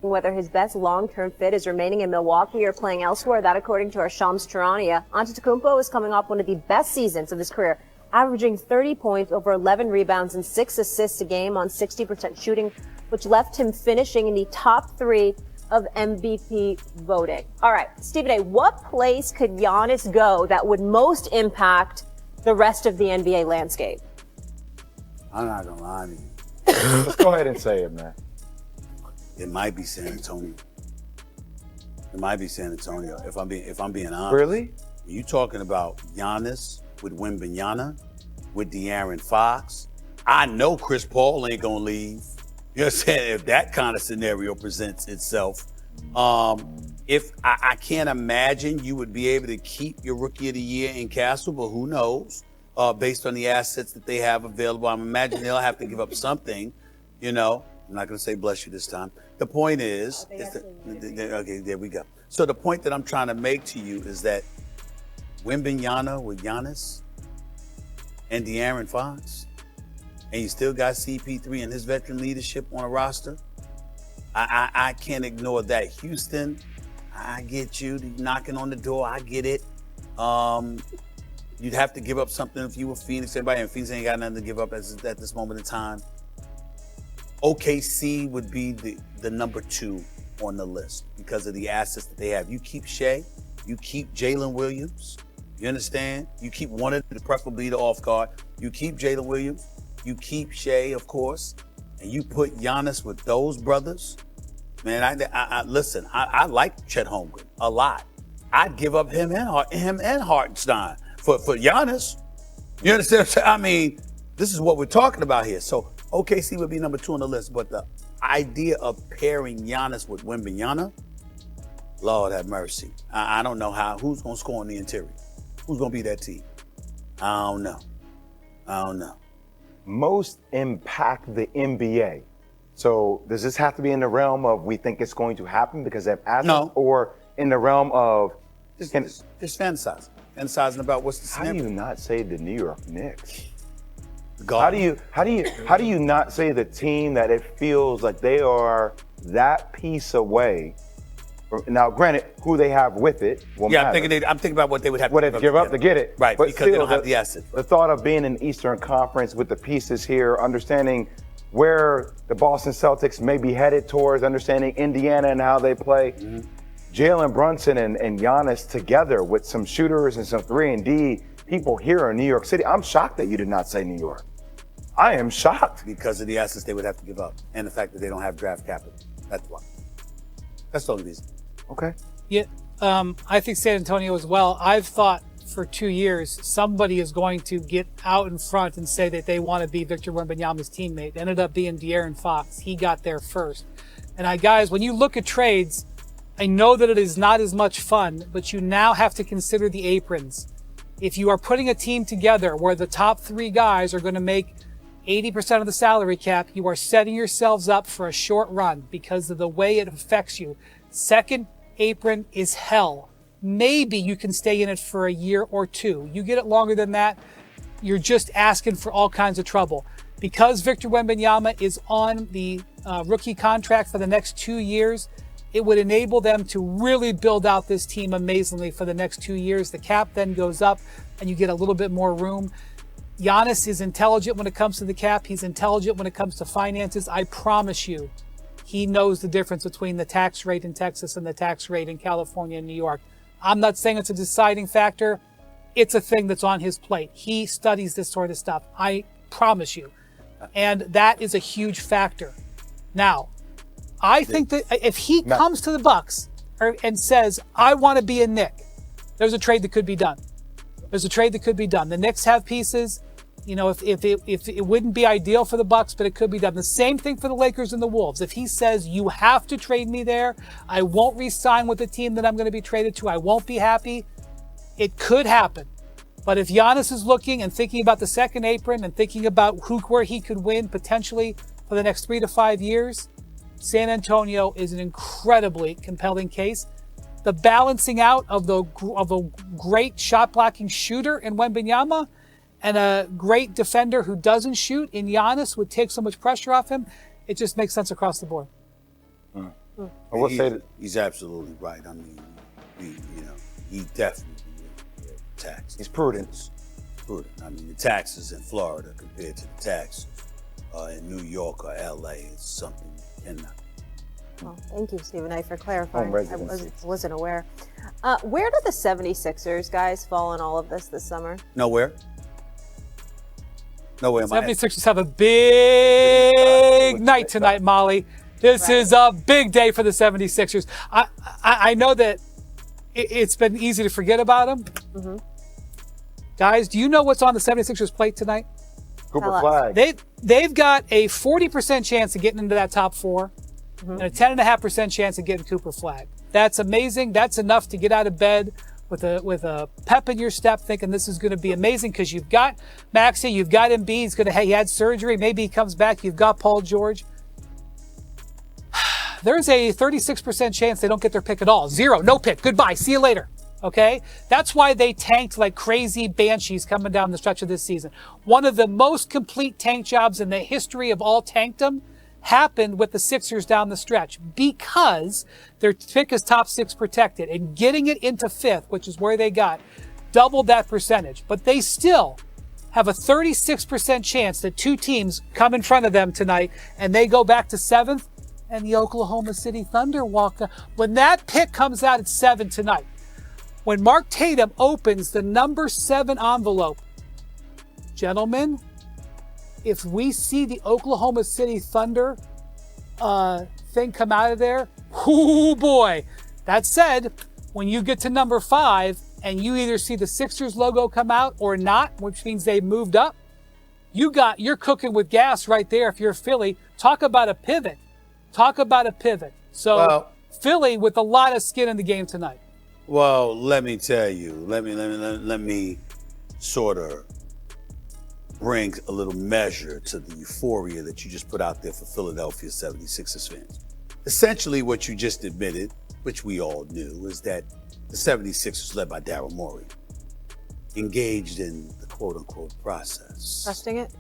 asking whether his best long-term fit is remaining in Milwaukee or playing elsewhere. That, according to our Shams Charania. Antetokounmpo is coming off one of the best seasons of his career, averaging 30 points, over 11 rebounds, and 6 assists a game on 60% shooting, which left him finishing in the top 3 of MVP voting. All right, Stephen A., what place could Giannis go that would most impact the rest of the NBA landscape? I'm not gonna lie to you. Let's go ahead and say it, man. It might be San Antonio. It might be San Antonio. If I'm being honest. Really? You talking about Giannis with Wembanyama, with De'Aaron Fox? I know Chris Paul ain't gonna leave. You know what I'm saying? If that kind of scenario presents itself, if I can't imagine you would be able to keep your Rookie of the Year in Castle, but who knows? Based on the assets that they have available, I'm imagining they'll have to give up something. You know, I'm not going to say bless you this time. The point is, okay, there we go. So the point that I'm trying to make to you is that Wembanyama with Giannis and De'Aaron Fox, and you still got CP3 and his veteran leadership on a roster, I can't ignore that. Houston, I get you knocking on the door. I get it. You'd have to give up something if you were Phoenix. Everybody in Phoenix ain't got nothing to give up at this moment in time. OKC would be the number 2 on the list because of the assets that they have. You keep Shea, you keep Jalen Williams. You understand? You keep one of the preferably the off guard. You keep Jalen Williams. You keep Shea, of course, and you put Giannis with those brothers. Man, I listen. I like Chet Holmgren a lot. I'd give up him and Hartenstein for Giannis. You understand what I'm saying? I mean, this is what we're talking about here. So OKC would be number 2 on the list, but the idea of pairing Giannis with Wembanyama, Lord have mercy. I don't know who's going to score in the interior. Who's going to be that team? I don't know. Most impact the NBA. So does this have to be in the realm of we think it's going to happen because they have assets? No. Or in the realm of just fantasizing about what's the scenario. How do you not say the New York Knicks? God. How do you not say the team that it feels like they are that piece away? Now, granted, who they have with it will matter. I'm thinking about what they would have to give up to get it. Right, but because they don't have the assets. The thought of being in Eastern Conference with the pieces here, understanding where the Boston Celtics may be headed towards, understanding Indiana and how they play. Mm-hmm. Jalen Brunson and Giannis together with some shooters and some 3-and-D people here in New York City. I'm shocked that you did not say New York. I am shocked. Because of the assets they would have to give up and the fact that they don't have draft capital. That's why. That's the only reason. Okay. Yeah, I think San Antonio as well. I've thought for 2 years somebody is going to get out in front and say that they want to be Victor Wembanyama's teammate. It ended up being De'Aaron Fox. He got there first. And guys, when you look at trades, I know that it is not as much fun, but you now have to consider the aprons. If you are putting a team together where the top 3 guys are going to make 80% of the salary cap, you are setting yourselves up for a short run because of the way it affects you. Second apron is hell. Maybe you can stay in it for a year or 2. You get it longer than that, you're just asking for all kinds of trouble. Because Victor Wembanyama is on the rookie contract for the next 2 years, it would enable them to really build out this team amazingly for the next 2 years. The cap then goes up and you get a little bit more room. Giannis is intelligent when it comes to the cap. He's intelligent when it comes to finances. I promise you, he knows the difference between the tax rate in Texas and the tax rate in California and New York. I'm not saying it's a deciding factor. It's a thing that's on his plate. He studies this sort of stuff. I promise you. And that is a huge factor. Now, I think that if he comes to the Bucks and says, I want to be a Knick, there's a trade that could be done. The Knicks have pieces. You know, if it wouldn't be ideal for the Bucks, but it could be done. The same thing for the Lakers and the Wolves. If he says, you have to trade me there, I won't re-sign with the team that I'm going to be traded to, I won't be happy, it could happen. But if Giannis is looking and thinking about the second apron and thinking about where he could win potentially for the next 3 to 5 years, San Antonio is an incredibly compelling case. The balancing out of a great shot blocking shooter in Wembanyama and a great defender who doesn't shoot in Giannis would take so much pressure off him. It just makes sense across the board. will say that he's absolutely right. I mean, he definitely taxes. he's prudent. Prudent. I mean, the taxes in Florida compared to the taxes in New York or LA is something you cannot. Well, thank you, Stephen A, for clarifying. Home residency. I wasn't aware. Where do the 76ers guys fall in all of this summer? Nowhere. Nowhere. 76ers have a big night tonight, Molly. This is a big day for the 76ers. I know that it's been easy to forget about them. Mm-hmm. Guys, do you know what's on the 76ers plate tonight? Cooper Flag. They've got a 40% chance of getting into that top four, and a 10.5% chance of getting Cooper Flag. That's amazing. That's enough to get out of bed with a pep in your step, thinking this is going to be amazing because you've got Maxey, you've got Embiid. He had surgery. Maybe he comes back. You've got Paul George. There's a 36% chance they don't get their pick at all. Zero, no pick. Goodbye. See you later. Okay? That's why they tanked like crazy banshees coming down the stretch of this season. One of the most complete tank jobs in the history of all tankdom happened with the Sixers down the stretch because their pick is top 6 protected, and getting it into 5th, which is where they got, doubled that percentage. But they still have a 36% chance that 2 teams come in front of them tonight and they go back to 7th and the Oklahoma City Thunder walk up. When that pick comes out at 7 tonight, when Mark Tatum opens the number 7 envelope, gentlemen, if we see the Oklahoma City Thunder thing come out of there, oh boy. That said, when you get to number 5 and you either see the Sixers logo come out or not, which means they moved up, you're cooking with gas right there if you're Philly. Talk about a pivot. So Philly with a lot of skin in the game tonight. Well, let me tell you. Let me sort of bring a little measure to the euphoria that you just put out there for Philadelphia 76ers fans. Essentially, what you just admitted, which we all knew, is that the 76ers, led by Daryl Morey, engaged in the quote-unquote process. Trusting it?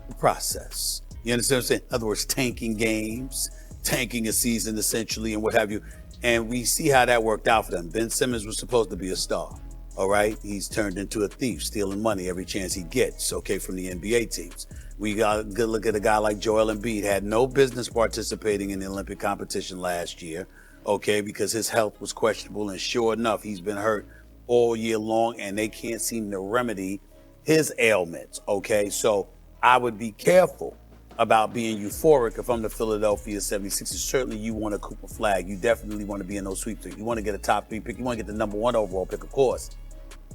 The process. You understand what I'm saying? In other words, tanking games, tanking a season essentially, and what have you. And we see how that worked out for them. Ben Simmons was supposed to be a star. All right, he's turned into a thief, stealing money every chance he gets, okay, from the NBA teams. We got a good look at a guy like Joel Embiid, had no business participating in the Olympic competition last year, okay, because his health was questionable, and sure enough, he's been hurt all year long, and they can't seem to remedy his ailments, okay? So I would be careful about being euphoric if I'm the Philadelphia 76ers. Certainly you want a Cooper Flag. You definitely want to be in those sweepstakes. You want to get a top 3 pick. You want to get the number 1 overall pick, of course.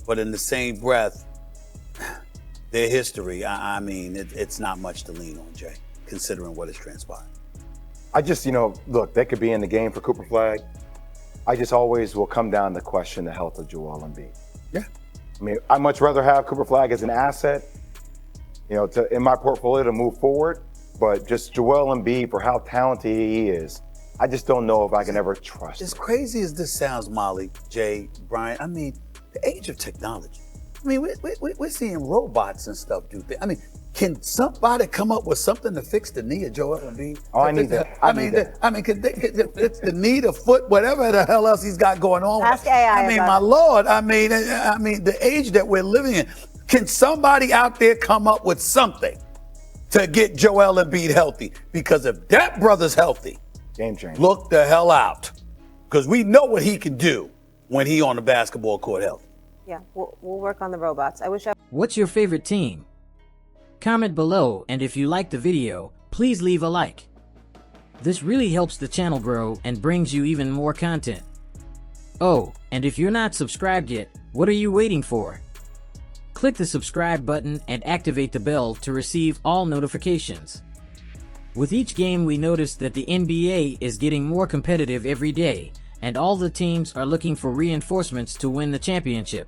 But in the same breath, their history, I mean, it's not much to lean on, Jay, considering what has transpired. I just, look, they could be in the game for Cooper Flag. I just always will come down to question the health of Joel Embiid. Yeah. I mean, I'd much rather have Cooper Flag as an asset, in my portfolio to move forward. But just Joel Embiid, for how talented he is, I just don't know if I can ever trust him. As crazy as this sounds, Molly, Jay, Brian, I mean, the age of technology. I mean, we're seeing robots and stuff do things. I mean, can somebody come up with something to fix the knee of Joel Embiid? Oh, I need that. I mean, could the knee, the foot, whatever the hell else he's got going on. Ask AI. I mean, my Lord. I mean, the age that we're living in. Can somebody out there come up with something to get Joel Embiid healthy? Because if that brother's healthy, game changer. Look the hell out, because we know what he can do when he on the basketball court healthy. Yeah, we'll work on the robots. What's your favorite team? Comment below, and if you liked the video, please leave a like. This really helps the channel grow and brings you even more content. Oh, and if you're not subscribed yet, what are you waiting for? Click the subscribe button and activate the bell to receive all notifications. With each game, we notice that the NBA is getting more competitive every day, and all the teams are looking for reinforcements to win the championship.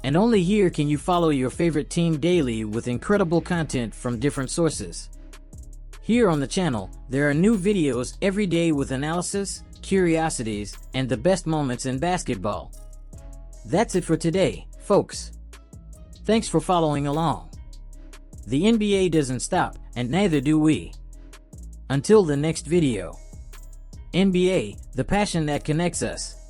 And only here can you follow your favorite team daily with incredible content from different sources. Here on the channel, there are new videos every day with analysis, curiosities, and the best moments in basketball. That's it for today, folks. Thanks for following along. The NBA doesn't stop, and neither do we. Until the next video. NBA, the passion that connects us.